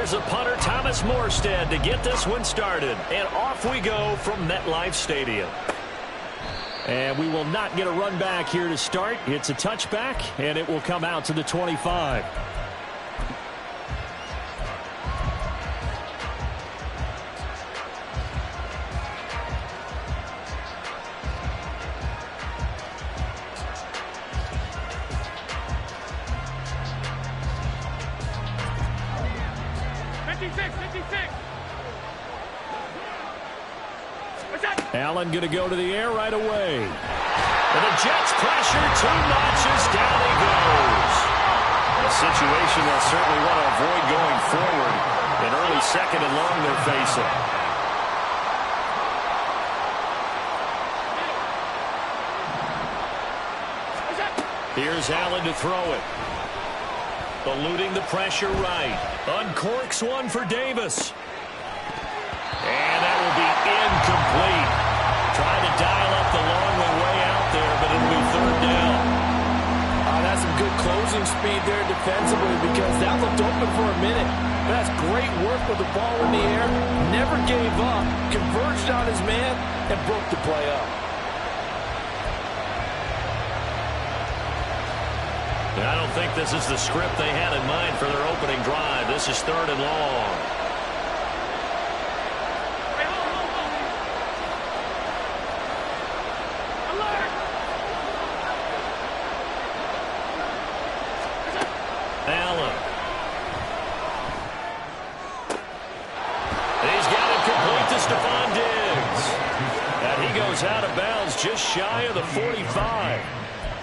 Here's a punter, Thomas Morstead, to get this one started. And off we go from MetLife Stadium. And we will not get a run back here to start. It's a touchback, and it will come out to the 25. Allen going to go to the air right away. And the Jets pressure, 2 notches, down he goes. A situation they'll certainly want to avoid going forward. An early 2nd and long they're facing. Here's Allen to throw it. Eluding the pressure right. Uncorks one for Davis. And that will be incomplete. Trying to dial up the long way out there, but it'll be 3rd down. That's some good closing speed there defensively because that looked open for a minute. That's great work with the ball in the air. Never gave up. Converged on his man and broke the play up. I don't think this is the script they had in mind for their opening drive. This is 3rd and long. Allen. And he's got it complete to Stephon Diggs. And he goes out of bounds just shy of the 45.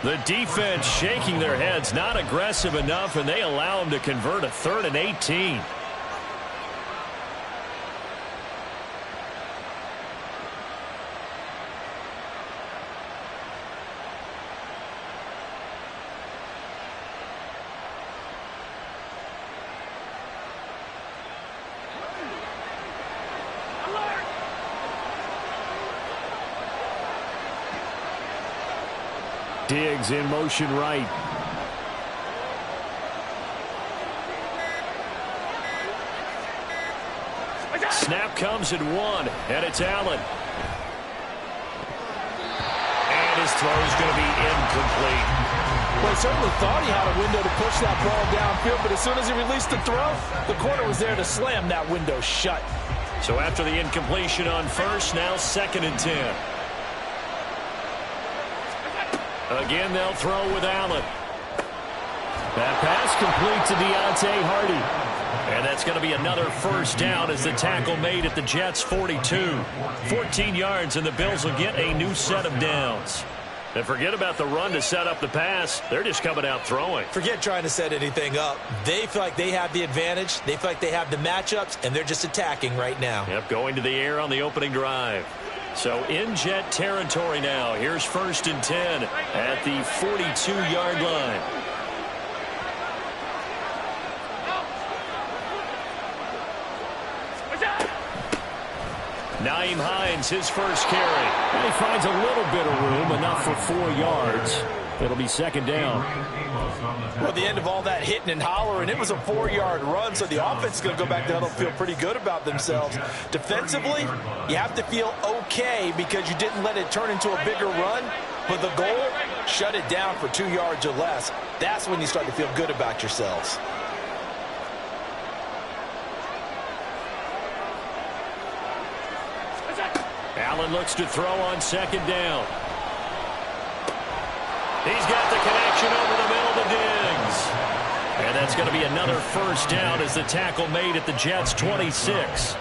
The defense shaking their heads, not aggressive enough, and they allow him to convert a 3rd and 18. Diggs in motion right. Snap comes at 1, and it's Allen. And his throw is going to be incomplete. Well, he certainly thought he had a window to push that ball downfield, but as soon as he released the throw, the corner was there to slam that window shut. So after the incompletion on 1st, now 2nd and 10. Again, they'll throw with Allen. That pass complete to Deontay Hardy. And that's going to be another 1st down as the tackle made at the Jets' 42. 14 yards, and the Bills will get a new set of downs. And forget about the run to set up the pass. They're just coming out throwing. Forget trying to set anything up. They feel like they have the advantage. They feel like they have the matchups, and they're just attacking right now. Yep, going to the air on the opening drive. So in Jet territory now. Here's 1st and 10 at the 42-yard line. Nyheim Hines, his first carry. And he finds a little bit of room, enough for 4 yards. It'll be 2nd down. Well, the end of all that hitting and hollering, it was a 4-yard run, so the offense is going to go back to huddle, feel pretty good about themselves. Defensively, you have to feel okay because you didn't let it turn into a bigger run, but the goal, shut it down for 2 yards or less. That's when you start to feel good about yourselves. Allen looks to throw on 2nd down. He's got the connection over the middle to Diggs. And that's going to be another 1st down as the tackle made at the Jets' 26.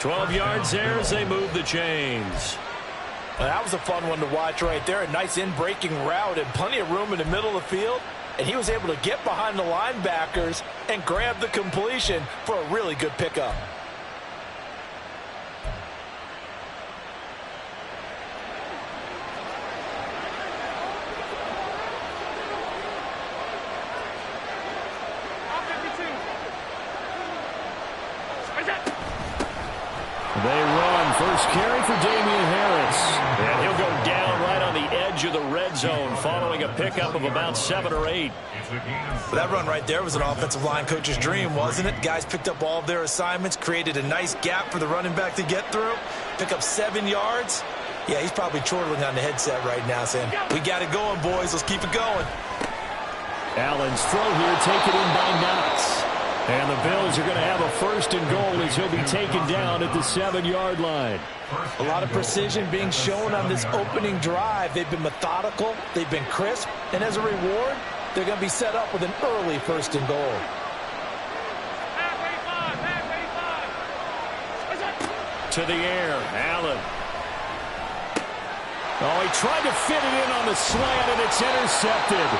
12 yards there as they move the chains. Well, that was a fun one to watch right there. A nice in-breaking route and plenty of room in the middle of the field. And he was able to get behind the linebackers and grab the completion for a really good pickup. They run. First carry for Damian Harris. And he'll go down right on the edge edge of the red zone following a pickup of about 7 or 8. Well, that run right there was an offensive line coach's dream, wasn't it? Guys picked up all of their assignments, created a nice gap for the running back to get through, pick up 7 yards. Yeah, he's probably chortling on the headset right now saying, we got it going, boys. Let's keep it going. Allen's throw here taken in by Knox. And the Bills are going to have a 1st and goal as he'll be taken down at the 7-yard line. A lot of precision being shown on this opening drive. They've been methodical. They've been crisp. And as a reward, they're going to be set up with an early 1st and goal. To the air, Allen. Oh, he tried to fit it in on the slant, and it's intercepted.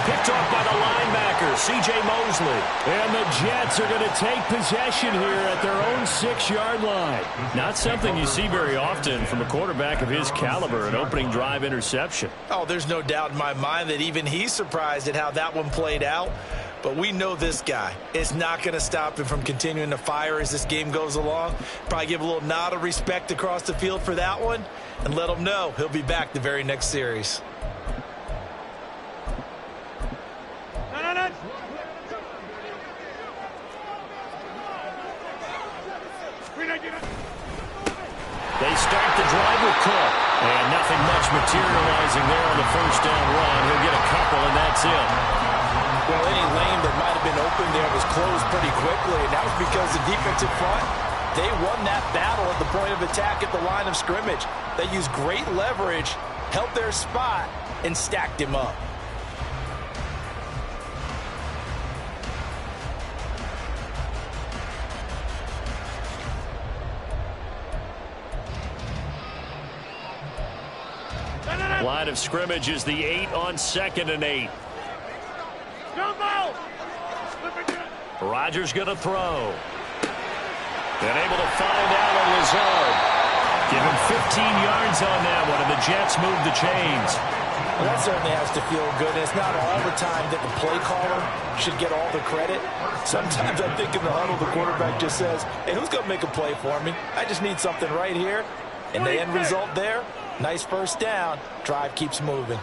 Picked off by the linebacker, C.J. Mosley. And the Jets are going to take possession here at their own 6-yard line. Not something you see very often from a quarterback of his caliber, an opening drive interception. Oh, there's no doubt in my mind that even he's surprised at how that one played out. But we know this guy is not going to stop him from continuing to fire as this game goes along. Probably give a little nod of respect across the field for that one and let him know he'll be back the very next series. They start the drive with Cook. And nothing much materializing there on the 1st down run. He'll get a couple, and that's it. Well, any lane that might have been open there was closed pretty quickly, and that was because the defensive front, they won that battle at the point of attack at the line of scrimmage. They used great leverage, held their spot, and stacked him up. Line of scrimmage is the 8 on 2nd and 8. Rodgers going to throw. And able to find Allen Lazard. Give him 15 yards on that one, and the Jets move the chains. Well, that certainly has to feel good. And it's not all the time that the play caller should get all the credit. Sometimes I think in the huddle, the quarterback just says, hey, who's going to make a play for me? I just need something right here. And the end result there, nice 1st down. Drive keeps moving.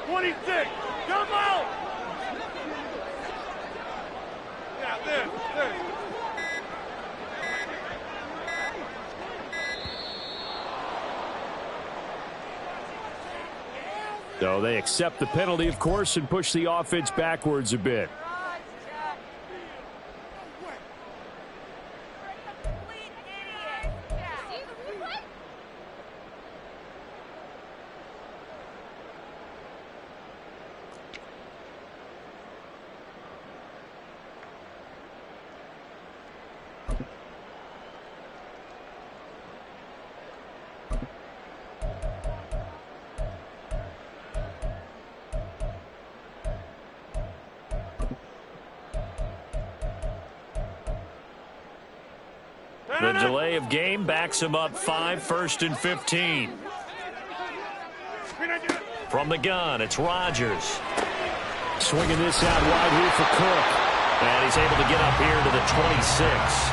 26, come out! Yeah, there. So they accept the penalty, of course, and push the offense backwards a bit. The delay of game backs him up 5, 1st and 15. From the gun, it's Rodgers. Swinging this out wide here for Cook. And he's able to get up here to the 26.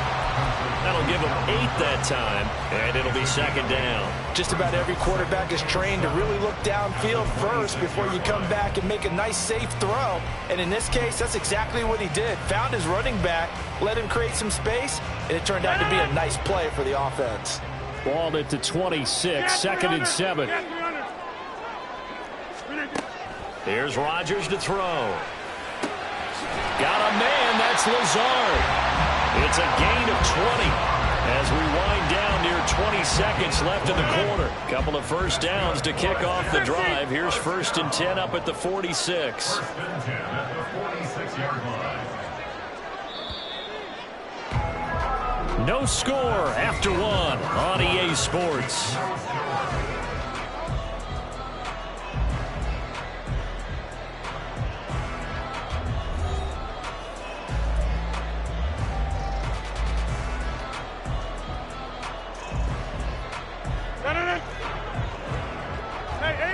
That'll give him 8 that time, and it'll be 2nd down. Just about every quarterback is trained to really look downfield first before you come back and make a nice, safe throw. And in this case, that's exactly what he did. Found his running back, let him create some space, and it turned out to be a nice play for the offense. Balled it to 26, 2nd and 7. Here's Rodgers to throw. Got a man, that's Lazard. It's a gain of 20 as we wind down near 20 seconds left in the quarter. Couple of 1st downs to kick off the drive. Here's 1st and 10 up at the 46. No score after 1 on EA Sports.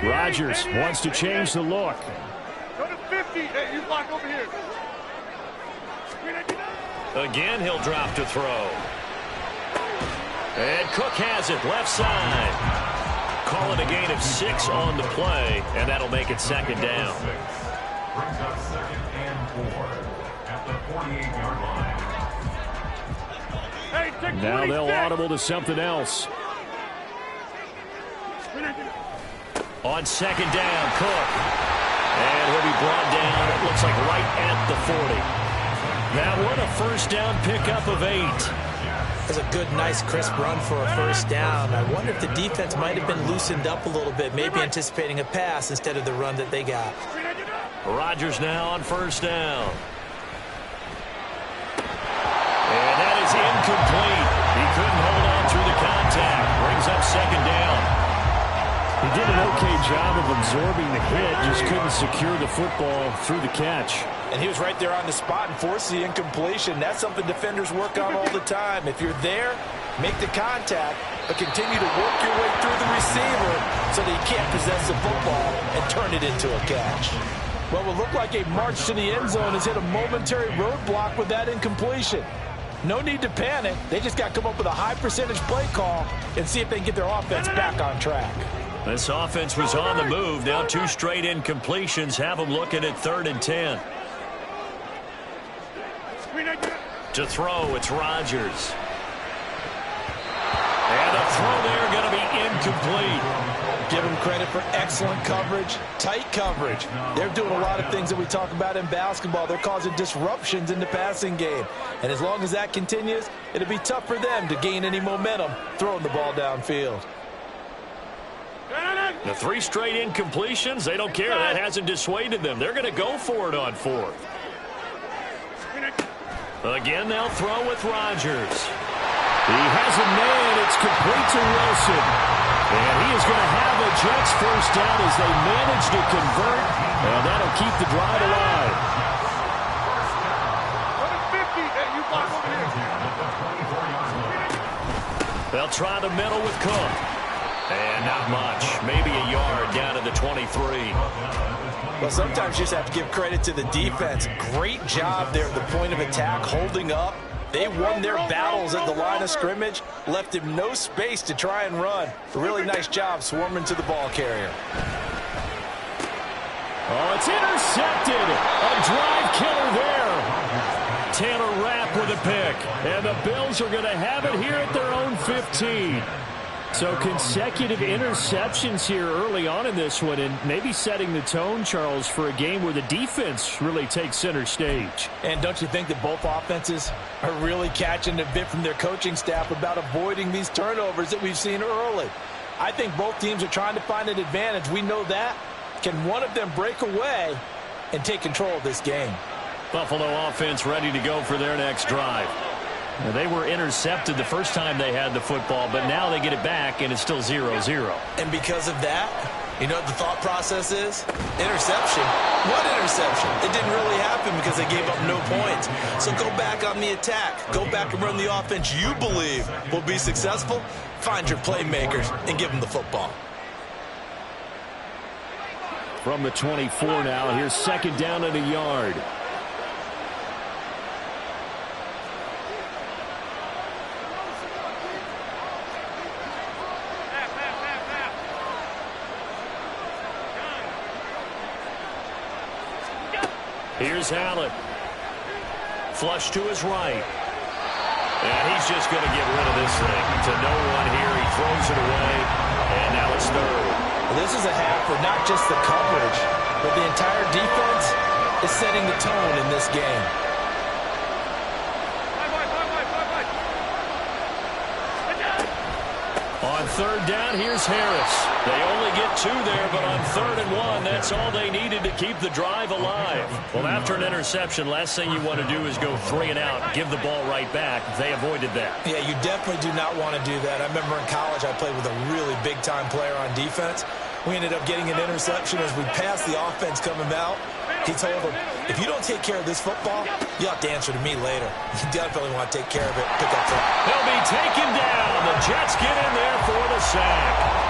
Rodgers wants to change the look. Go to 50. Hey, you block over here. Again, he'll drop to throw. And Cook has it left side. call it a gain of 6 on the play, and that'll make it second down. Brings up 2nd and 4 at the 48-yard line. Hey, take Now 26. they'll audible to something else. On second down, Cook. And he'll be brought down, it looks like right at the 40. That one a first down pickup of 8. That's a good, nice, crisp run for a first down. I wonder if the defense might have been loosened up a little bit, maybe anticipating a pass instead of the run that they got. Rodgers now on first down. And that is incomplete. He couldn't hold on through the contact. Brings up second down. He did an okay job of absorbing the hit, just couldn't secure the football through the catch. And he was right there on the spot and forced the incompletion. That's something defenders work on all the time. If you're there, make the contact, but continue to work your way through the receiver so that you can't possess the football and turn it into a catch. What will look like a march to the end zone has hit a momentary roadblock with that incompletion. No need to panic. They just got to come up with a high percentage play call and see if they can get their offense back on track. This offense was on the move. Now 2 straight incompletions have them looking at 3rd and 10. To throw, it's Rodgers. And a throw there going to be incomplete. Give them credit for excellent coverage, tight coverage. They're doing a lot of things that we talk about in basketball. They're causing disruptions in the passing game. And as long as that continues, it'll be tough for them to gain any momentum throwing the ball downfield. The 3 straight incompletions, they don't care. That hasn't dissuaded them. They're going to go for it on 4th. Again, they'll throw with Rodgers. He has a man. It's complete to Wilson. And he is going to have a Jets first down as they manage to convert. And that'll keep the drive alive. You block over here. They'll try the middle with Cook. And not much. Maybe a yard down to the 23. Well, sometimes you just have to give credit to the defense. Great job there at the point of attack, holding up. They won their battles at the line of scrimmage, left him no space to try and run. A really nice job swarming to the ball carrier. Oh, it's intercepted. A drive killer there. Taylor Rapp with a pick. And the Bills are going to have it here at their own 15. So consecutive interceptions here early on in this one, and maybe setting the tone, Charles, for a game where the defense really takes center stage. And don't you think that both offenses are really catching a bit from their coaching staff about avoiding these turnovers that we've seen early? I think both teams are trying to find an advantage. We know that. Can one of them break away and take control of this game? Buffalo offense ready to go for their next drive. Now, they were intercepted the first time they had the football, but now they get it back, and it's still 0-0. And because of that, you know what the thought process is? Interception. What interception? It didn't really happen because they gave up no points. So go back on the attack. Go back and run the offense you believe will be successful. Find your playmakers and give them the football. From the 24 now, here's second down and a yard. Here's Allen. Flush to his right. And he's just going to get rid of this thing. To no one here. He throws it away. And now it's 3rd. This is a half for not just the coverage, but the entire defense is setting the tone in this game. On 3rd down, here's Harris. They only get 2 there, but on 3rd and 1, that's all they needed to keep the drive alive. Well, after an interception, last thing you want to do is go 3 and out, give the ball right back. They avoided that. Yeah, you definitely do not want to do that. I remember in college I played with a really big-time player on defense. We ended up getting an interception as we passed the offense coming out. He told him, if you don't take care of this football, you'll have to answer to me later. You definitely want to take care of it. Pick up front. He'll be taken down. The Jets get in there for the sack.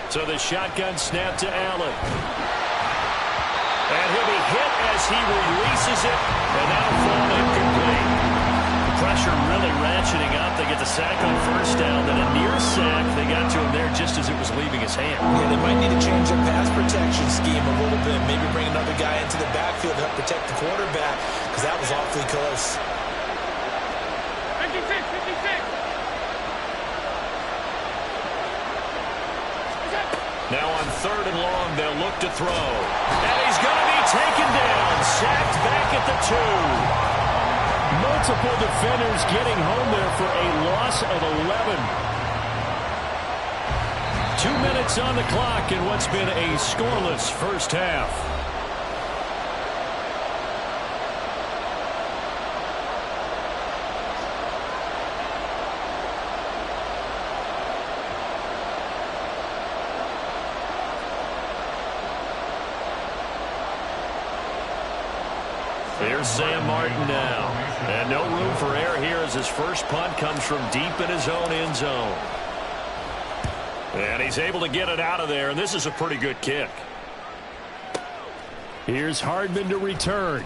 So the shotgun snap to Allen. And he'll be hit as he releases it, and that'll fall incomplete. The pressure really ratcheting up. They get the sack on first down, then a near sack. They got to him there just as it was leaving his hand. Yeah, they might need to change their pass protection scheme a little bit. Maybe bring another guy into the backfield to help protect the quarterback, because that was awfully close. 56, 56. Now on 3rd and long, they'll look to throw. And he's going to be taken down. Sacked back at the 2. Multiple defenders getting home there for a loss of 11. 2 minutes on the clock in what's been a scoreless first half. Here's Sam Martin now. And no room for error here as his first punt comes from deep in his own end zone. And he's able to get it out of there, and this is a pretty good kick. Here's Hardman to return.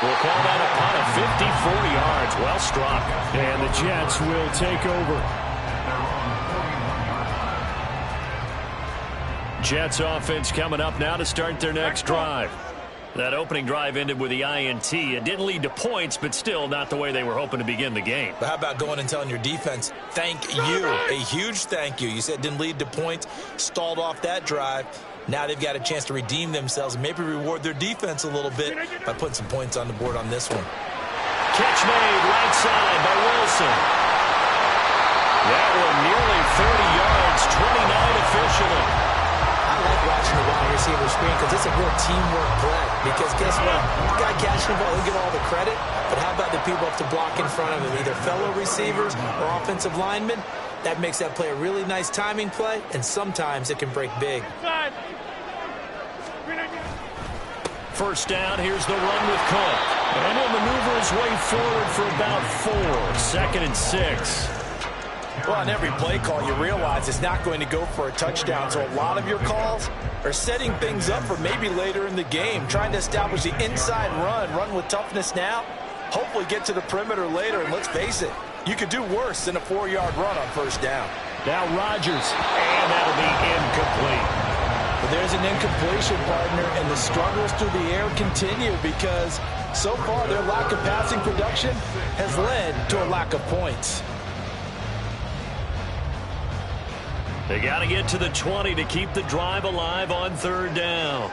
We'll call that a punt of 54 yards. Well struck. And the Jets will take over. Jets offense coming up now to start their next drive. That opening drive ended with the INT. It didn't lead to points, but still not the way they were hoping to begin the game. But how about going and telling your defense, thank you, a huge thank you. You said it didn't lead to points, stalled off that drive. Now they've got a chance to redeem themselves and maybe reward their defense a little bit by putting some points on the board on this one. Catch made right side by Wilson. That one nearly 30 yards, 29 officially. I like watching the wide receiver screen because it's a real teamwork play. Because guess what? The guy catching the ball, he'll get all the credit. But how about the people up to block in front of him, either fellow receivers or offensive linemen? That makes that play a really nice timing play, and sometimes it can break big. First down, here's the run with Cook. And he'll maneuver his way forward for about 4. 2nd and 6. Well, on every play call, you realize it's not going to go for a touchdown. So a lot of your calls are setting things up for maybe later in the game, trying to establish the inside run with toughness now, hopefully get to the perimeter later. And let's face it, you could do worse than a 4-yard run on first down. Now Rodgers, and that'll be incomplete. But there's an incompletion, partner, and the struggles through the air continue because so far their lack of passing production has led to a lack of points. They got to get to the 20 to keep the drive alive on 3rd down.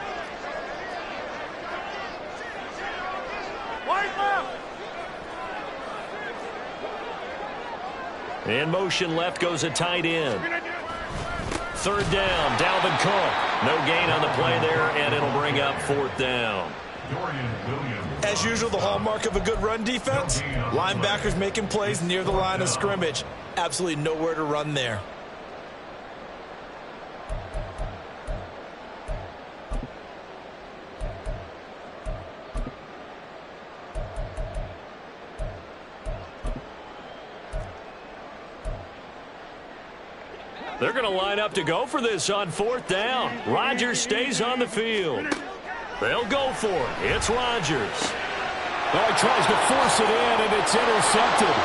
In motion left goes a tight end. 3rd down, Dalvin Cook. No gain on the play there, and it'll bring up 4th down. As usual, the hallmark of a good run defense, linebackers making plays near the line of scrimmage. Absolutely nowhere to run there. They're going to line up to go for this on 4th down. Rodgers stays on the field. They'll go for it. It's Rodgers. Oh, he tries to force it in, and it's intercepted.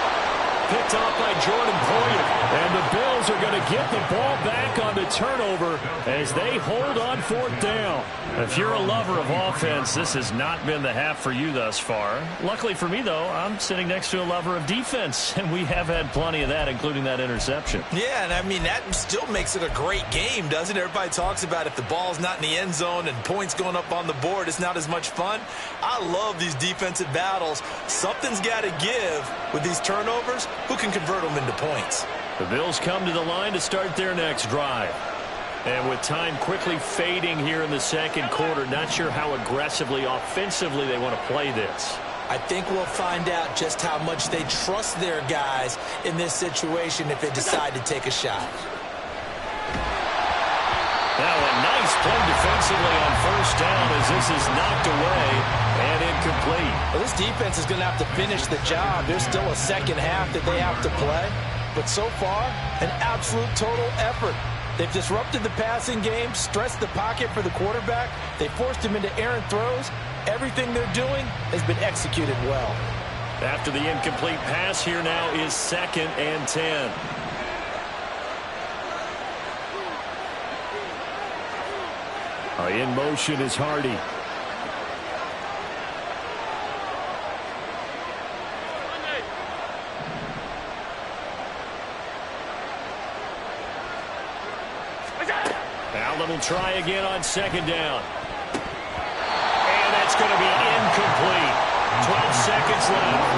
Picked off by Jordan Poyer. And the Bills are going to get the ball back on the turnover as they hold on 4th down. If you're a lover of offense, this has not been the half for you thus far. Luckily for me, though, I'm sitting next to a lover of defense, and we have had plenty of that, including that interception. Yeah, and I mean, that still makes it a great game, doesn't it? Everybody talks about if the ball's not in the end zone and points going up on the board, it's not as much fun. I love these defensive battles. Something's got to give with these turnovers. Who can convert them into points? The Bills come to the line to start their next drive. And with time quickly fading here in the 2nd quarter, not sure how aggressively, offensively they want to play this. I think we'll find out just how much they trust their guys in this situation if they decide to take a shot. Now a nice play defensively on 1st down as this is knocked away and incomplete. Well, this defense is going to have to finish the job. There's still a 2nd half that they have to play. But so far, an absolute total effort. They've disrupted the passing game, stressed the pocket for the quarterback. They forced him into errant throws. Everything they're doing has been executed well. After the incomplete pass, here now is 2nd and 10. In motion is Hardy. Allen will try again on 2nd down. And that's going to be incomplete. 12 seconds left.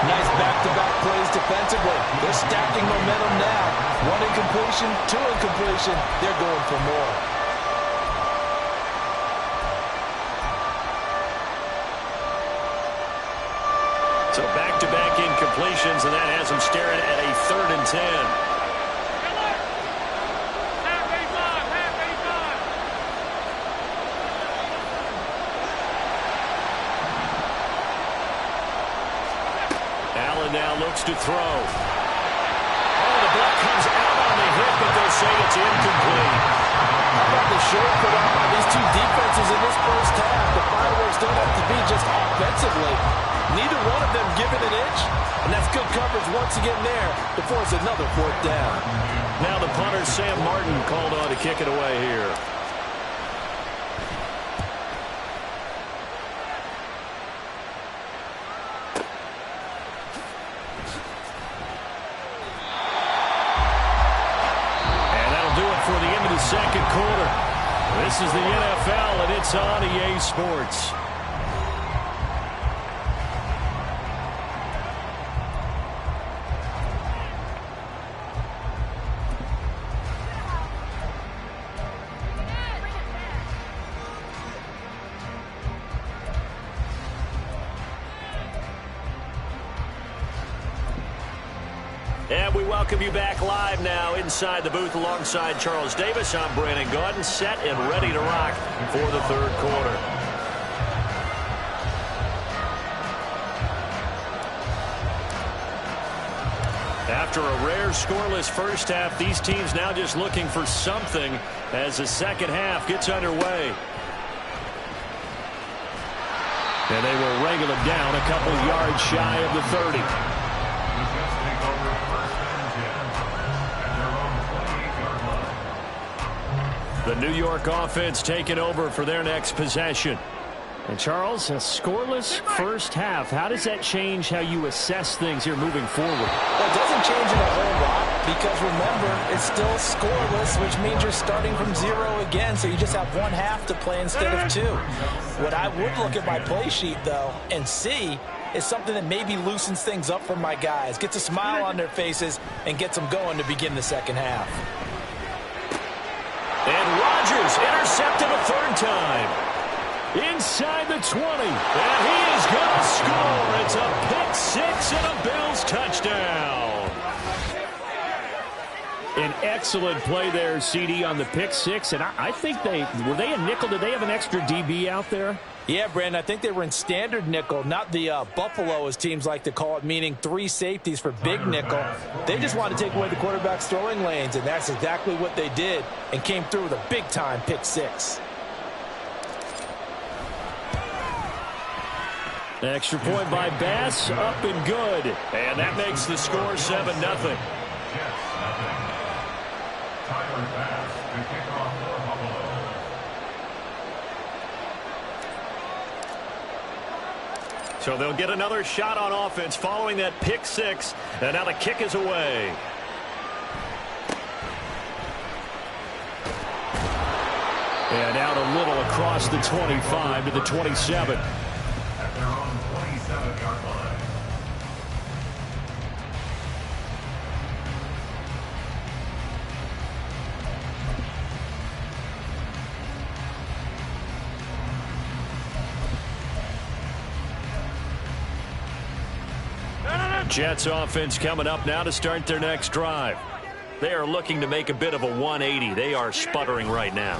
Nice back-to-back plays defensively. They're stacking momentum now. 1 incompletion, 2 incompletion. They're going for more. So back-to-back incompletions, and that has them staring at a 3rd and 10. Now looks to throw. Oh, the block comes out on the hit, but they'll say it's incomplete. How about the short put up by these two defenses in this first half? The fireworks don't have to be just offensively. Neither one of them giving an inch, and that's good coverage once again there to force another 4th down. Now the punter, Sam Martin, called on to kick it away here. Second quarter. This is the NFL, and it's on EA Sports. And we welcome you back live now inside the booth alongside Charles Davis. I'm Brandon Gaudin, set and ready to rock for the 3rd quarter. After a rare scoreless first half, these teams now just looking for something as the second half gets underway. And they will wrangle it down a couple yards shy of the 30. The New York offense taking over for their next possession. And Charles, a scoreless first half. How does that change how you assess things here moving forward? Well, it doesn't change it a whole lot because, remember, it's still scoreless, which means you're starting from 0 again, so you just have 1 half to play instead of 2. What I would look at my play sheet, though, and see is something that maybe loosens things up for my guys, gets a smile on their faces, and gets them going to begin the second half. And Rodgers intercepted a 3rd time. Inside the 20. And he is going to score. It's a pick 6 and a Bills touchdown. An excellent play there, CD, on the pick 6. And I think were they a nickel? Did they have an extra DB out there? Yeah, Brandon, I think they were in standard nickel, not the Buffalo, as teams like to call it, meaning 3 safeties for big nickel. They just wanted to take away the quarterback's throwing lanes, and that's exactly what they did and came through with a big-time pick 6. Extra point by Bass, up and good. And that makes the score 7-0. Tyler Bass to kick off for Buffalo. So they'll get another shot on offense following that pick 6. And now the kick is away. And out a little across the 25 to the 27. At their own 27-yard line. Jets offense coming up now to start their next drive. They are looking to make a bit of a 180. They are sputtering right now.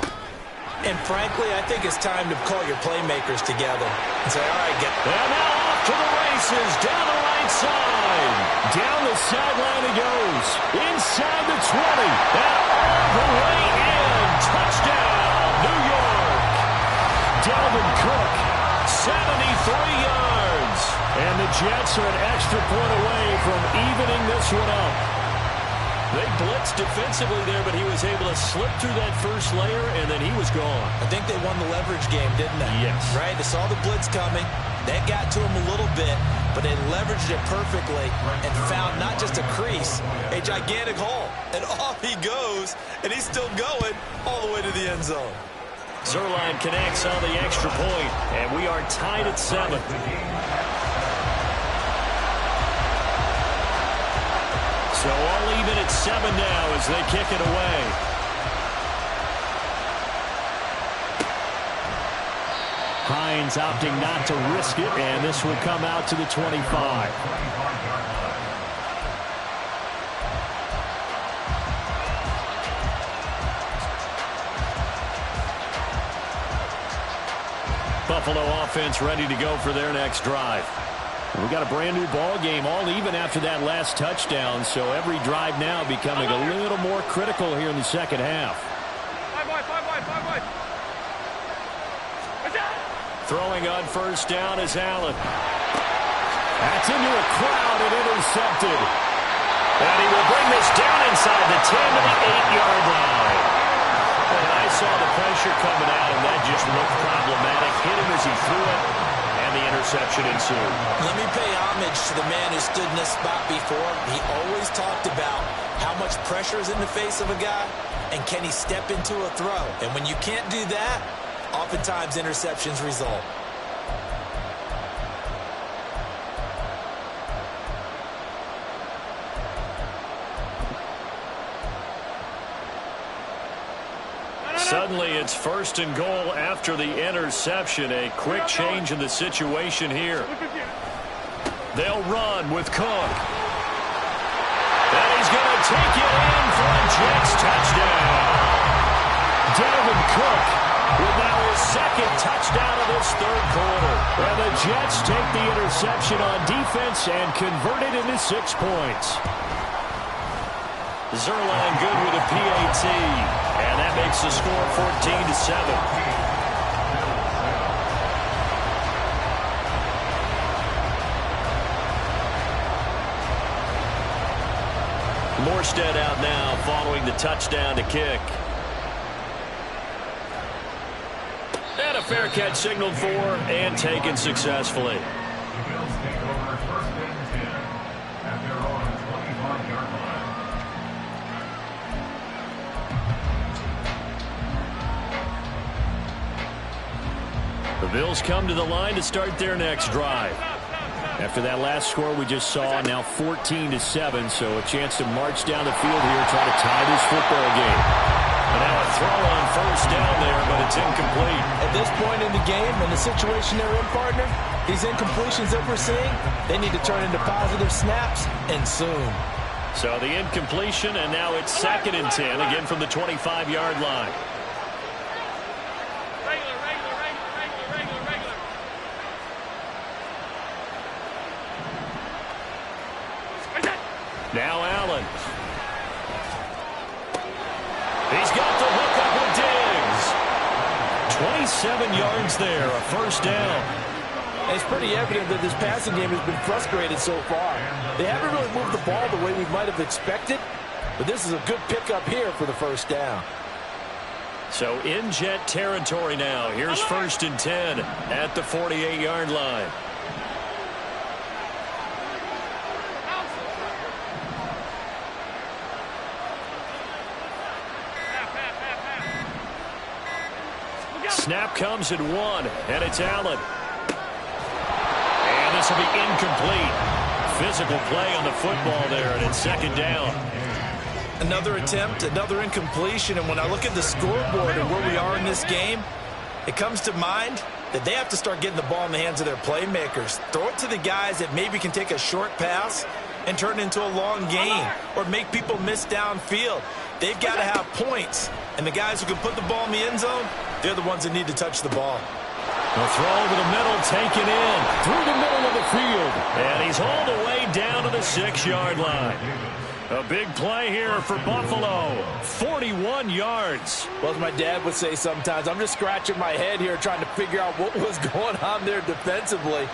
And frankly, I think it's time to call your playmakers together and say, all right, get. And now off to the races down the right right side. Down the sideline he goes. Inside the 20. And all the way in. Touchdown, New York. Dalvin Cook, 73 yards. And the Jets are an extra point away from evening this one up. They blitzed defensively there, but he was able to slip through that first layer, and then he was gone. I think they won the leverage game, didn't they? Yes. Right? They saw the blitz coming. That got to him a little bit, but they leveraged it perfectly and found not just a crease, a gigantic hole. And off he goes, and he's still going all the way to the end zone. Zuerlein connects on the extra point, and we are tied at 7. So all even at 7 now as they kick it away. Hines opting not to risk it, and this will come out to the 25. Buffalo offense ready to go for their next drive. We got a brand new ball game, all even after that last touchdown, so every drive now becoming a little more critical here in the second half. Five wide. Throwing on first down is Allen. That's into a crowd and intercepted. And he will bring this down inside the 10 to the 8-yard line. And I saw the pressure coming out, and that just looked problematic. Hit him as he threw it. And the interception ensued. Let me pay homage to the man who stood in this spot before. He always talked about how much pressure is in the face of a guy, and can he step into a throw. And when you can't do that, oftentimes interceptions result. Suddenly it's first and goal after the interception. A quick change in the situation here. They'll run with Cook. And he's going to take it in for a Jets touchdown. Dalvin Cook with now his second touchdown of this third quarter. And the Jets take the interception on defense and convert it into 6 points. Zuerlein good with a PAT. And that makes the score 14-7. Morstead out now following the touchdown to kick. And a fair catch signaled for and taken successfully. The Bills take over first and 10 at their own 25-yard line. The Bills come to the line to start their next drive. After that last score we just saw, now 14-7, so a chance to march down the field here, try to tie this football game. And now a throw on first down there, but it's incomplete. At this point in the game, and the situation they're in, partner, these incompletions that we're seeing, they need to turn into positive snaps, and soon. So the incompletion, and now it's 2nd and 10, again from the 25-yard line. Now Allen. He's got the hook up with Diggs. 27 yards there, a first down. It's pretty evident that this passing game has been frustrated so far. They haven't really moved the ball the way we might have expected, but this is a good pickup here for the first down. So in Jet territory now. Here's 1st and 10 at the 48-yard line. Snap comes at 1, and it's Allen. And this will be incomplete. Physical play on the football there, and it's 2nd down. Another attempt, another incompletion, and when I look at the scoreboard and where we are in this game, it comes to mind that they have to start getting the ball in the hands of their playmakers. Throw it to the guys that maybe can take a short pass and turn it into a long gain or make people miss downfield. They've got to have points, and the guys who can put the ball in the end zone, they're the ones that need to touch the ball. The throw over the middle, taken in through the middle of the field. And he's all the way down to the 6-yard line. A big play here for Buffalo. 41 yards. Well, as my dad would say sometimes, I'm just scratching my head here trying to figure out what was going on there defensively.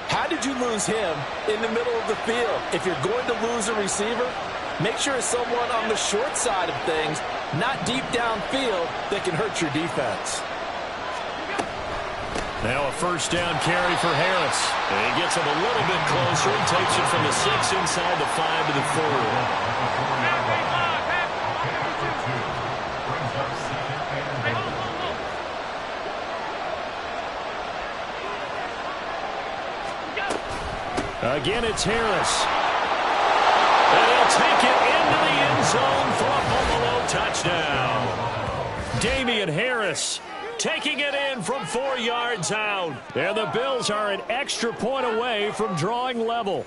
How did you lose him in the middle of the field? If you're going to lose a receiver, make sure it's someone on the short side of things, not deep downfield, that can hurt your defense. Now a first down carry for Harris. And he gets him a little bit closer. He takes it from the 6 inside the 5 to the 4. Again, it's Harris. And he'll take it into the end zone for a Buffalo touchdown. Damian Harris taking it in from 4 yards out. And the Bills are an extra point away from drawing level.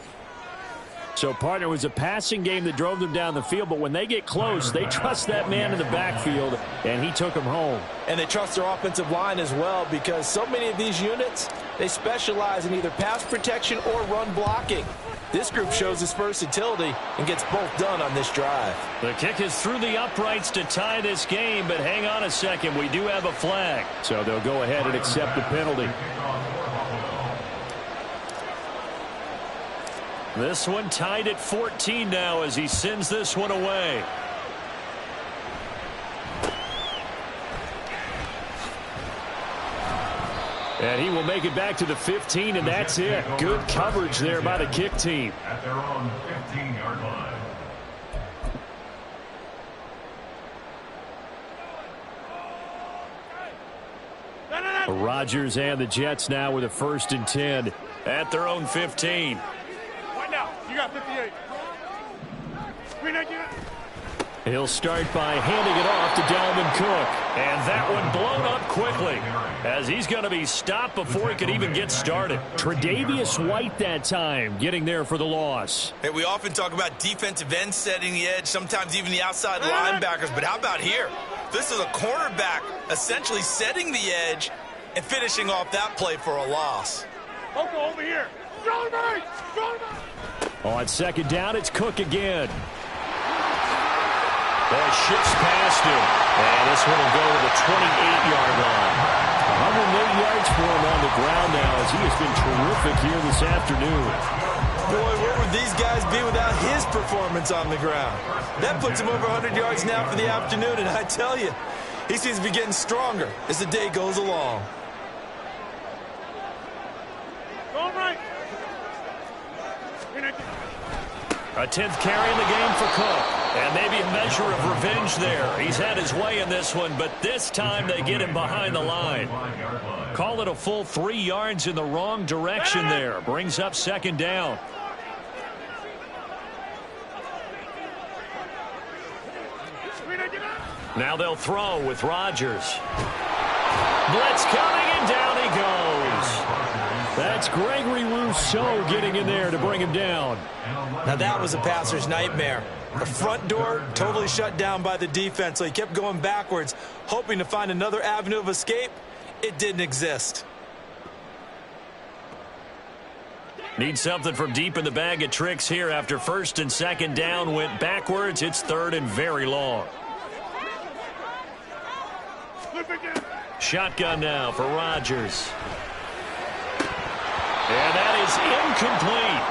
So, partner, it was a passing game that drove them down the field, but when they get close, they trust that man in the backfield, and he took them home. And they trust their offensive line as well, because so many of these units, they specialize in either pass protection or run blocking. This group shows its versatility and gets both done on this drive. The kick is through the uprights to tie this game, but hang on a second. We do have a flag. So they'll go ahead and accept the penalty. This one tied at 14 now as he sends this one away. And he will make it back to the 15, and that's it. Good coverage there by the kick team. At their own 15-yard line. Rodgers and the Jets now with a 1st and 10 at their own 15. Right now, you got 58. He'll start by handing it off to Dalvin Cook. And that one blown up quickly as he's going to be stopped before he could even get started. Tre'Davious White that time getting there for the loss. Hey, we often talk about defensive ends setting the edge, sometimes even the outside linebackers. But how about here? This is a cornerback essentially setting the edge and finishing off that play for a loss. Okay, over here. On 2nd down, it's Cook again. That shifts past him. And this one will go to the 28-yard line. 108 yards for him on the ground now as he has been terrific here this afternoon. Boy, where would these guys be without his performance on the ground? That puts him over 100 yards now for the afternoon, and I tell you, he seems to be getting stronger as the day goes along. A 10th carry in the game for Cook. And maybe a measure of revenge there. He's had his way in this one, but this time they get him behind the line. Call it a full 3 yards in the wrong direction there. Brings up 2nd down. Now they'll throw with Rodgers. Blitz coming, and down he goes. That's Gregory Rousseau getting in there to bring him down. Now that was a passer's nightmare. The front door totally shut down by the defense, so he kept going backwards, hoping to find another avenue of escape. It didn't exist. Need something from deep in the bag of tricks here after 1st and 2nd down went backwards. It's 3rd and very long. Shotgun now for Rodgers. And that is incomplete.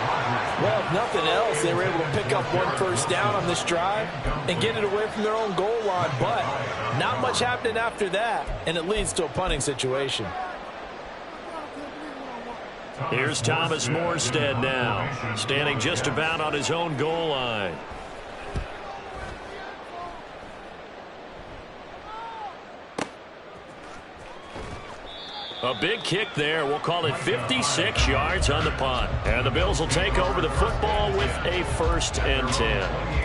Well, if nothing else, they were able to pick up 1 first down on this drive and get it away from their own goal line. But not much happening after that, and it leads to a punting situation. Here's Thomas Morstead now, standing just about on his own goal line. A big kick there. We'll call it 56 yards on the punt. And the Bills will take over the football with a 1st and 10.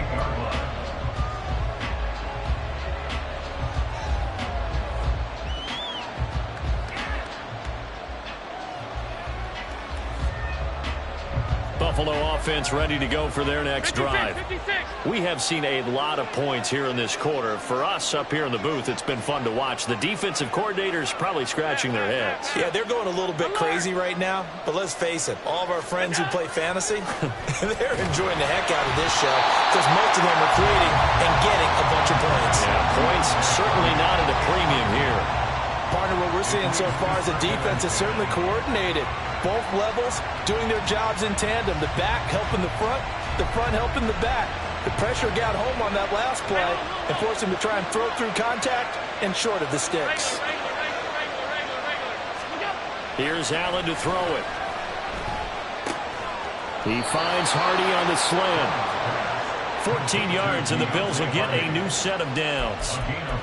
Buffalo offense ready to go for their next drive. We have seen a lot of points here in this quarter. For us up here in the booth, it's been fun to watch. The defensive coordinators probably scratching their heads. Yeah, they're going a little bit crazy right now, but let's face it, all of our friends who play fantasy, they're enjoying the heck out of this show because most of them are creating and getting a bunch of points. Yeah, points certainly not at a premium here. Partner, what we're seeing so far is the defense is certainly coordinated. Both levels doing their jobs in tandem. The back helping the front helping the back. The pressure got home on that last play and forced him to try and throw through contact and short of the sticks. Here's Allen to throw it. He finds Hardy on the slam. 14 yards, and the Bills will get a new set of downs.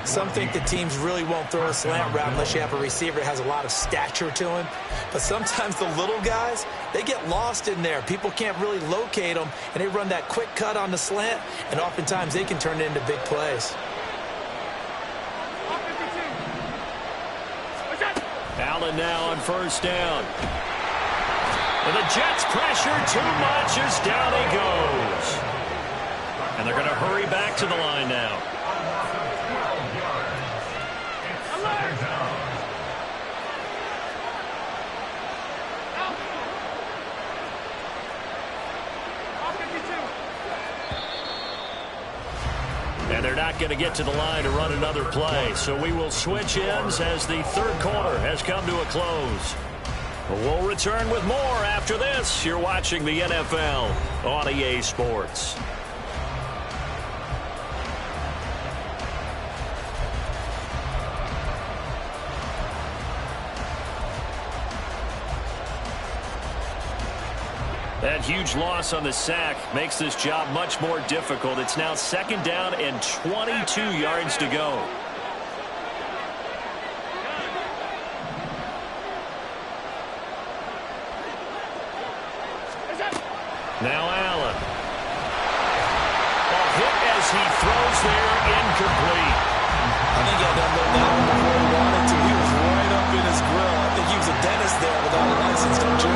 Some think the teams really won't throw a slant route unless you have a receiver that has a lot of stature to him. But sometimes the little guys, they get lost in there. People can't really locate them, and they run that quick cut on the slant, and oftentimes they can turn it into big plays. Allen now on first down. And the Jets pressure too much as down he goes. And they're going to hurry back to the line now. And they're not going to get to the line to run another play. So we will switch ends as the third quarter has come to a close. We'll return with more after this. You're watching the NFL on EA Sports. That huge loss on the sack makes this job much more difficult. It's now second down and 22 yards to go. Now Allen. A hit as he throws there, incomplete. I think he had that little down before he wanted to. He was right up in his grill. I think he was a dentist there without a license, don't you?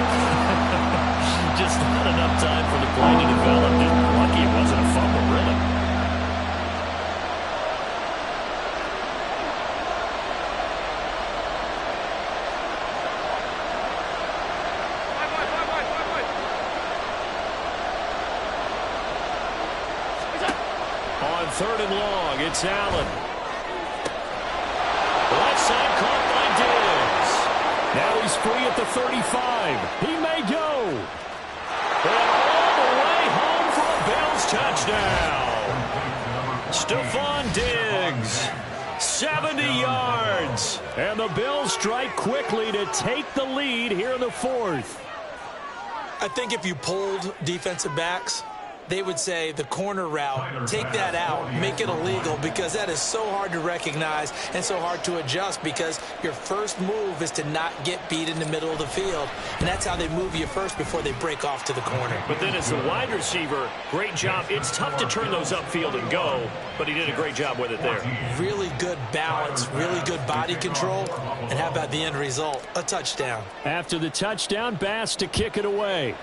Just not enough time for the play to develop. And lucky it wasn't a fumble, really. On third and long, it's Allen. Left side caught by Diggs. Now he's free at the 35. He may go. And all the way home for a Bills touchdown. Stephon Diggs, 70 yards. And the Bills strike quickly to take the lead here in the fourth. I think if you polled defensive backs, they would say the corner route, take that out, make it illegal, because that is so hard to recognize and so hard to adjust, because your first move is to not get beat in the middle of the field. And that's how they move you first before they break off to the corner. But then as the wide receiver, great job. It's tough to turn those upfield and go, but he did a great job with it there. Really good balance, really good body control. And how about the end result? A touchdown. After the touchdown, Bass to kick it away.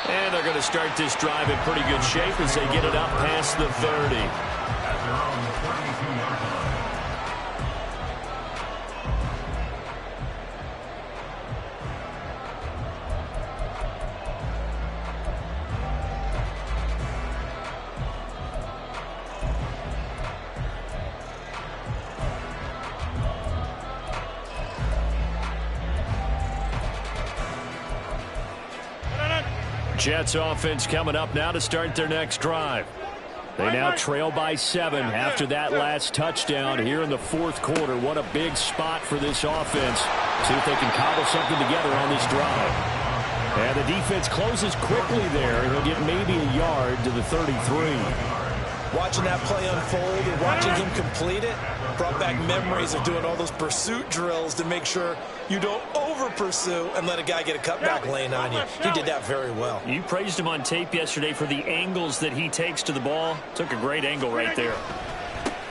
And they're going to start this drive in pretty good shape as they get it up past the 30. At their own 32-yard line. Jets offense coming up now to start their next drive. They now trail by 7 after that last touchdown here in the fourth quarter. What a big spot for this offense. See if they can cobble something together on this drive. And the defense closes quickly there. He'll get maybe a yard to the 33. Watching that play unfold and watching him complete it brought back memories of doing all those pursuit drills to make sure you don't over-pursue and let a guy get a cutback lane on you. He did that very well. You praised him on tape yesterday for the angles that he takes to the ball. Took a great angle right there.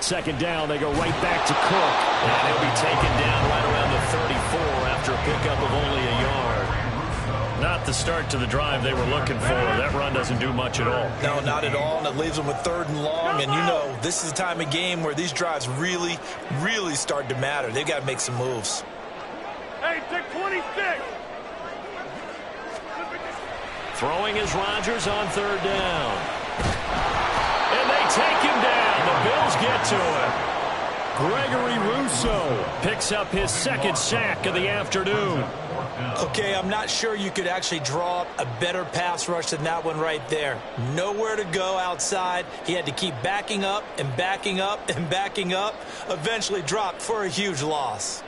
Second down, they go right back to Cook. And he'll be taken down right around the 34 after a pickup of only a yard. Not the start to the drive they were looking for. That run doesn't do much at all. No, not at all, and it leaves them with 3rd and long. And you know, this is the time of game where these drives really, really start to matter. They've got to make some moves. Hey, take 26. Throwing is Rodgers on 3rd down. And they take him down. The Bills get to him. Gregory Rousseau Picks up his 2nd sack of the afternoon. Okay, I'm not sure you could actually draw up a better pass rush than that one right there. Nowhere to go outside. He had to keep backing up and backing up and backing up. Eventually dropped for a huge loss.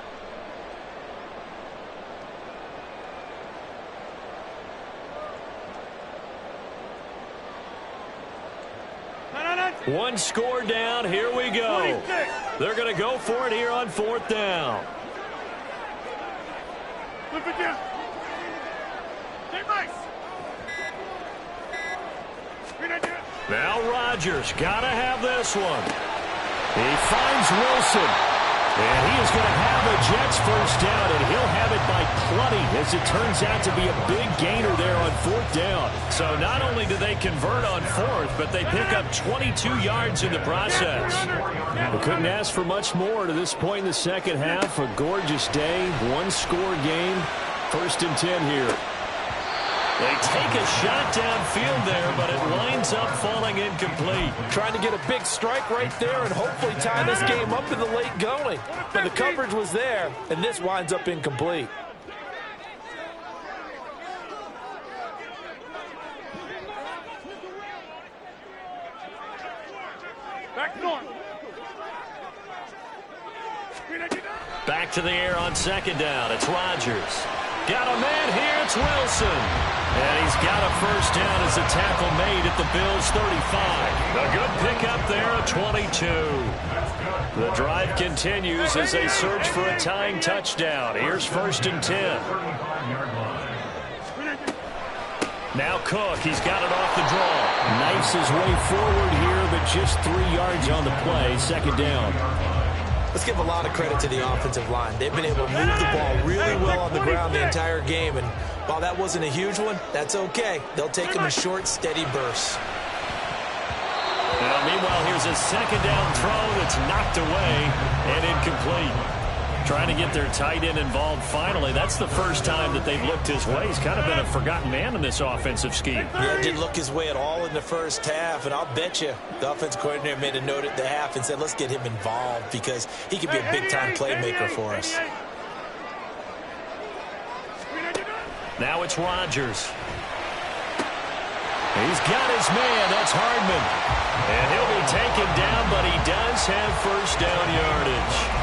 One score down. Here we go. 26. They're going to go for it here on 4th down. Flip it down. Take right. Now Rodgers got to have this one. He finds Wilson. And he is going to have a Jets 1st down, and he'll have it by plenty, as it turns out to be a big gainer there on 4th down. So not only do they convert on 4th, but they pick up 22 yards in the process. We couldn't ask for much more to this point in the second half. A gorgeous day, 1-score game. 1st and 10 here. They take a shot downfield there, but it winds up falling incomplete. Trying to get a big strike right there and hopefully tie this game up in the late going. But the coverage was there, and this winds up incomplete. Back north. Back to the air on 2nd down. It's Rodgers. Got a man here. It's Wilson. And he's got a 1st down as a tackle made at the Bills' 35. A good pickup there, a 22. The drive continues as they search for a tying touchdown. Here's 1st and 10. Now Cook, he's got it off the draw. Knifes his way forward here, but just 3 yards on the play. 2nd down. Let's give a lot of credit to the offensive line. They've been able to move the ball really well on the ground the entire game. And while that wasn't a huge one, that's okay. They'll take them in short, steady bursts. Now, meanwhile, here's a 2nd down throw that's knocked away and incomplete. Trying to get their tight end involved finally. That's the first time that they've looked his way. He's kind of been a forgotten man in this offensive scheme. Yeah, didn't look his way at all in the first half, and I'll bet you the offensive coordinator made a note at the half and said, let's get him involved because he could be a big-time playmaker for us. Now it's Rodgers. He's got his man. That's Hardman. And he'll be taken down, but he does have 1st down yardage.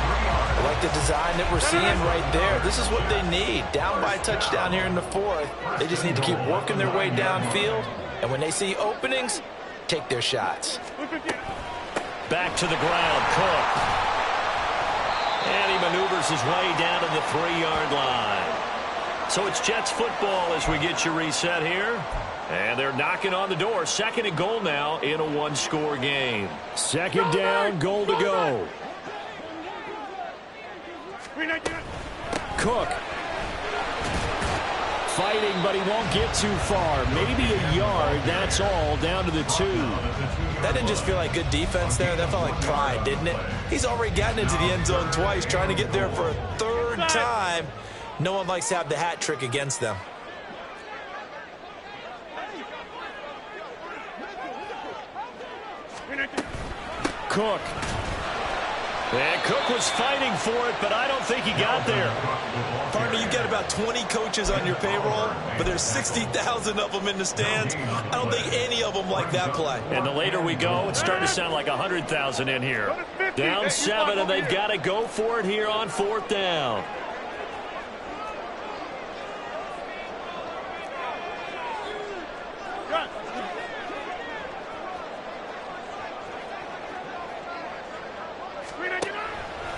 I like the design that we're seeing right there. This is what they need. Down by a touchdown here in the 4th. They just need to keep working their way downfield. And when they see openings, take their shots. Back to the ground, Cook. And he maneuvers his way down to the 3-yard line. So it's Jets football as we get you reset here. And they're knocking on the door. 2nd and goal now in a 1-score game. 2nd down, goal to go. Cook. Fighting, but he won't get too far. Maybe a yard, that's all, down to the 2. That didn't just feel like good defense there. That felt like pride, didn't it? He's already gotten into the end zone twice, trying to get there for a 3rd time. No one likes to have the hat trick against them. Cook. And Cook was fighting for it, but I don't think he got there. Partner, you've got about 20 coaches on your payroll, but there's 60,000 of them in the stands. I don't think any of them like that play. And the later we go, it's starting to sound like 100,000 in here. Down 7, and they've got to go for it here on 4th down.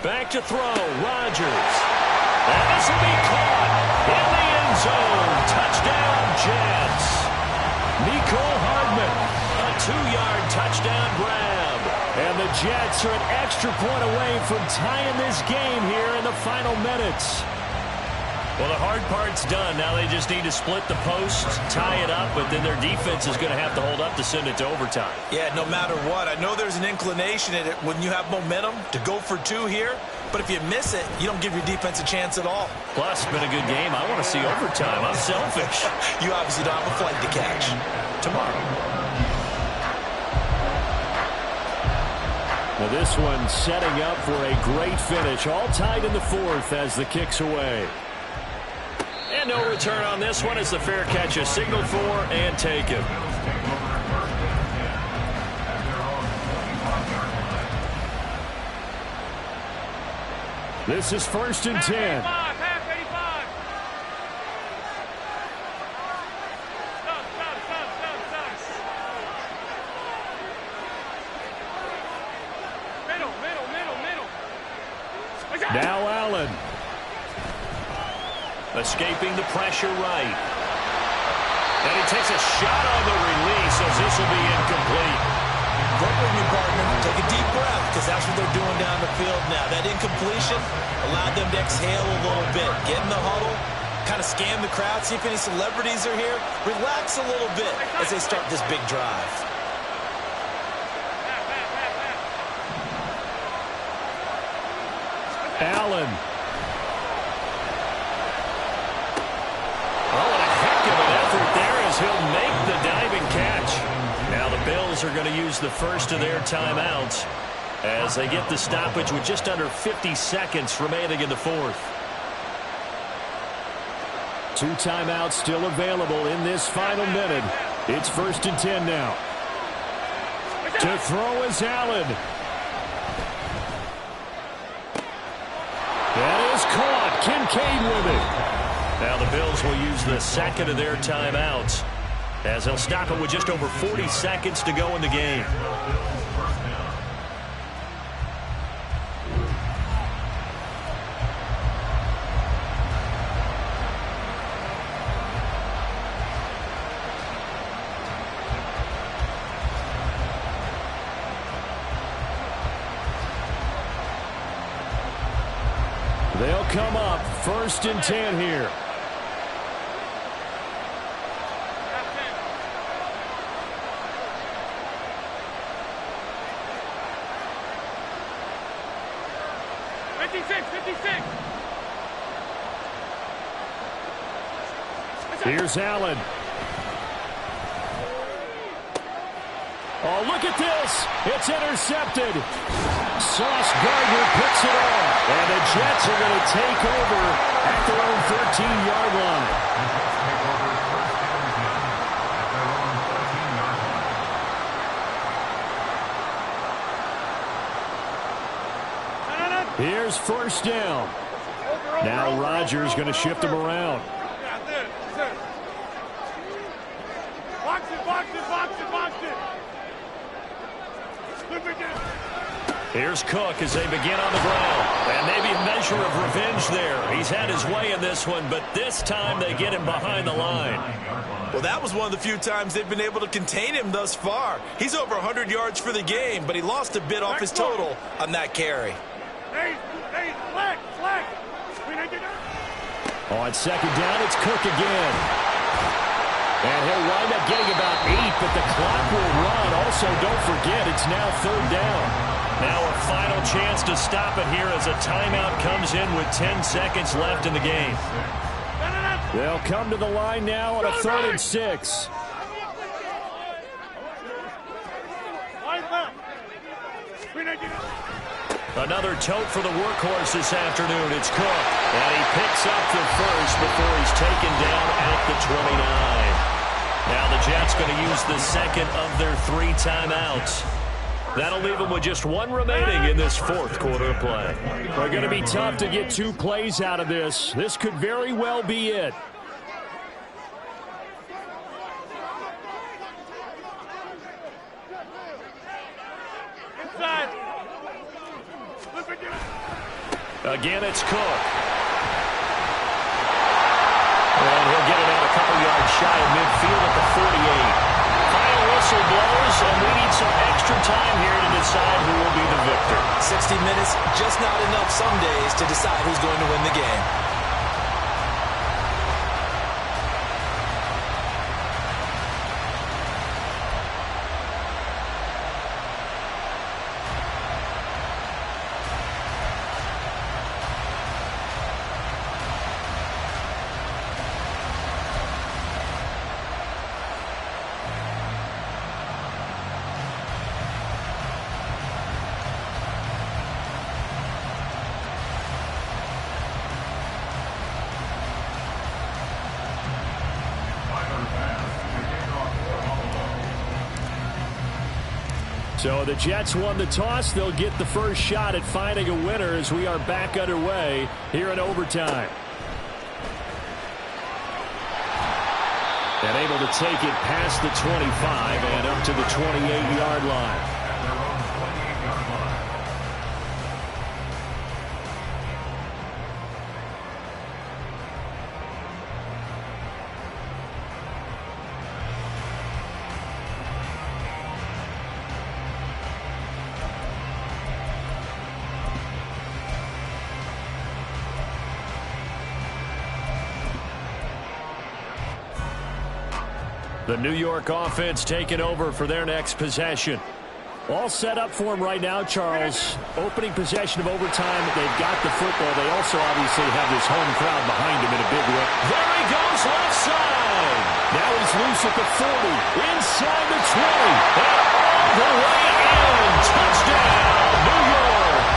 Back to throw, Rodgers. And this will be caught in the end zone. Touchdown, Jets. Mecole Hardman, a 2-yard touchdown grab. And the Jets are an extra point away from tying this game here in the final minutes. Well, the hard part's done. Now they just need to split the posts, tie it up, but then their defense is going to have to hold up to send it to overtime. Yeah, no matter what. I know there's an inclination in it when you have momentum to go for two here, but if you miss it, you don't give your defense a chance at all. Plus, it's been a good game. I want to see overtime. I'm selfish. You obviously don't have a flight to catch. Tomorrow. Well, this one setting up for a great finish. All tied in the fourth as the kick's away. And no return on this one as the fair catch is signaled for and taken. This is 1st and 10. Half 85. Stop. Middle. Now Allen. Escaping the pressure right. And he takes a shot on the release as this will be incomplete. Work with me, partner. Take a deep breath because that's what they're doing down the field now. That incompletion allowed them to exhale a little bit. Get in the huddle, kind of scan the crowd, see if any celebrities are here. Relax a little bit as they start this big drive. Allen. He'll make the diving catch. Now the Bills are going to use the first of their timeouts as they get the stoppage with just under 50 seconds remaining in the fourth. 2 timeouts still available in this final minute. It's 1st and 10 now. To throw is Allen. That is caught. Kincaid with it. Now the Bills will use the second of their timeouts as they'll stop it with just over 40 seconds to go in the game. They'll come up 1st and 10 here. Here's Allen. Oh, look at this. It's intercepted. Sauce Gardner picks it off. And the Jets are going to take over at their own 13-yard line. Here's 1st down. Now Rodgers going to shift him around. Here's Cook as they begin on the ground. And maybe a measure of revenge there. He's had his way in this one, but this time they get him behind the line. Well, that was one of the few times they've been able to contain him thus far. He's over 100 yards for the game, but he lost a bit off his total on that carry. On 2nd down, it's Cook again. And he'll wind up getting about 8, but the clock will run. Also, don't forget, it's now 3rd down. Now a final chance to stop it here as a timeout comes in with 10 seconds left in the game. They'll come to the line now on a 3rd and 6. Another tote for the workhorse this afternoon. It's Cook. And he picks up the first before he's taken down at the 29. Now the Jets going to use the second of their 3 timeouts. That'll leave them with just 1 remaining in this 4th quarter of play. They're going to be tough to get 2 plays out of this. This could very well be it. Again, it's Cook. And he'll get it out a couple yards shy of midfield at the 48. Final whistle blows, and we need some extra time here to decide who will be the 60 minutes, just not enough some days to decide who's going to win the game. So the Jets won the toss. They'll get the first shot at finding a winner as we are back underway here in overtime. And able to take it past the 25 and up to the 28-yard line. The New York offense taking over for their next possession. All set up for them right now, Charles. Opening possession of overtime. They've got the football. They also obviously have this home crowd behind him in a big way. There he goes, left side. Now he's loose at the 40. Inside the 20. And all the way in. Touchdown, New York.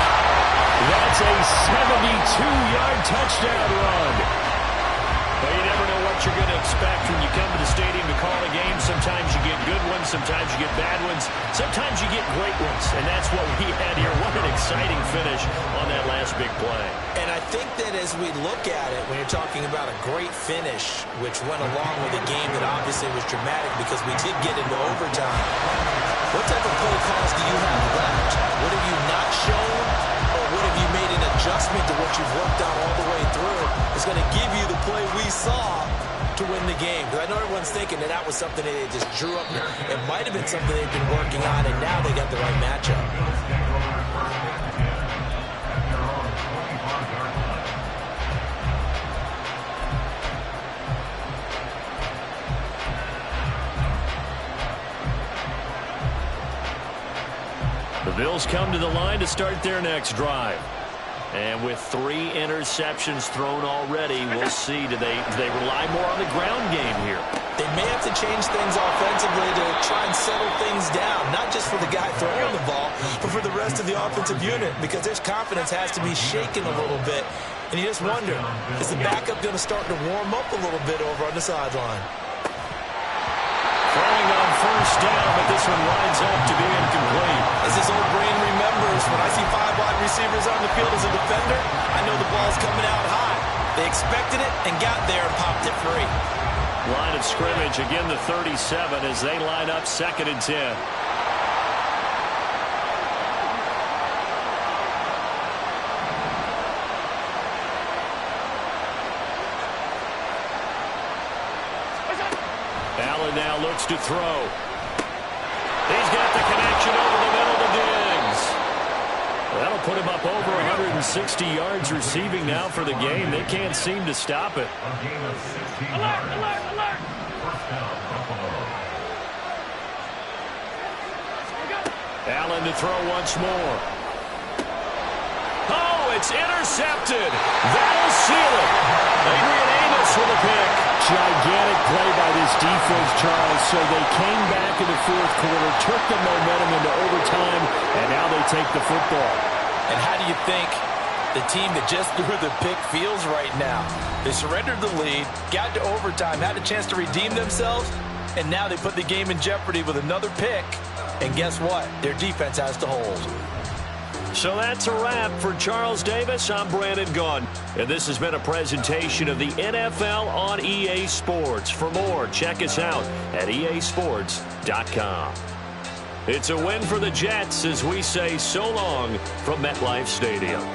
That's a 72-yard touchdown run. Well, you never know what you're going to expect when you come to the stadium to call a game. Sometimes you get good ones. Sometimes you get bad ones. Sometimes you get great ones. And that's what we had here. What an exciting finish on that last big play. And I think that as we look at it, when you're talking about a great finish, which went along with a game that obviously was dramatic because we did get into overtime, what type of play calls do you have left? What have you not shown? Or what have you made an adjustment to what you've worked on all the way through? It's going to give you the play we saw to win the game. Because I know everyone's thinking that that was something that they just drew up. It might have been something they've been working on, and now they got the right matchup. The Bills come to the line to start their next drive. And with 3 interceptions thrown already, we'll see. Do they rely more on the ground game here? They may have to change things offensively to try and settle things down, not just for the guy throwing the ball, but for the rest of the offensive unit, because their confidence has to be shaken a little bit. And you just wonder, is the backup going to start to warm up a little bit over on the sideline? Throwing on first down, but this one winds up to be incomplete. As his old brain remembers, when I see 5 wide receivers on the field as a defender, I know the ball's coming out high. They expected it and got there and popped it free. Line of scrimmage, again the 37 as they line up 2nd and 10. Allen now looks to throw. He's got the connection over the middle to Diggs. That'll put him up over 160 yards receiving now for the game. They can't seem to stop it. Alert, alert, alert. Allen to throw once more. Oh, it's intercepted. That'll seal it. Adrian Amos with a pick. Gigantic play by this defense, Charles. So they came back in the 4th quarter, took the momentum into overtime, and now they take the football. And how do you think the team that just threw the pick feels right now? They surrendered the lead, got to overtime, had a chance to redeem themselves, and now they put the game in jeopardy with another pick. And guess what? Their defense has to hold. So that's a wrap for Charles Davis. I'm Brandon Gunn. And this has been a presentation of the NFL on EA Sports. For more, check us out at easports.com. It's a win for the Jets as we say so long from MetLife Stadium.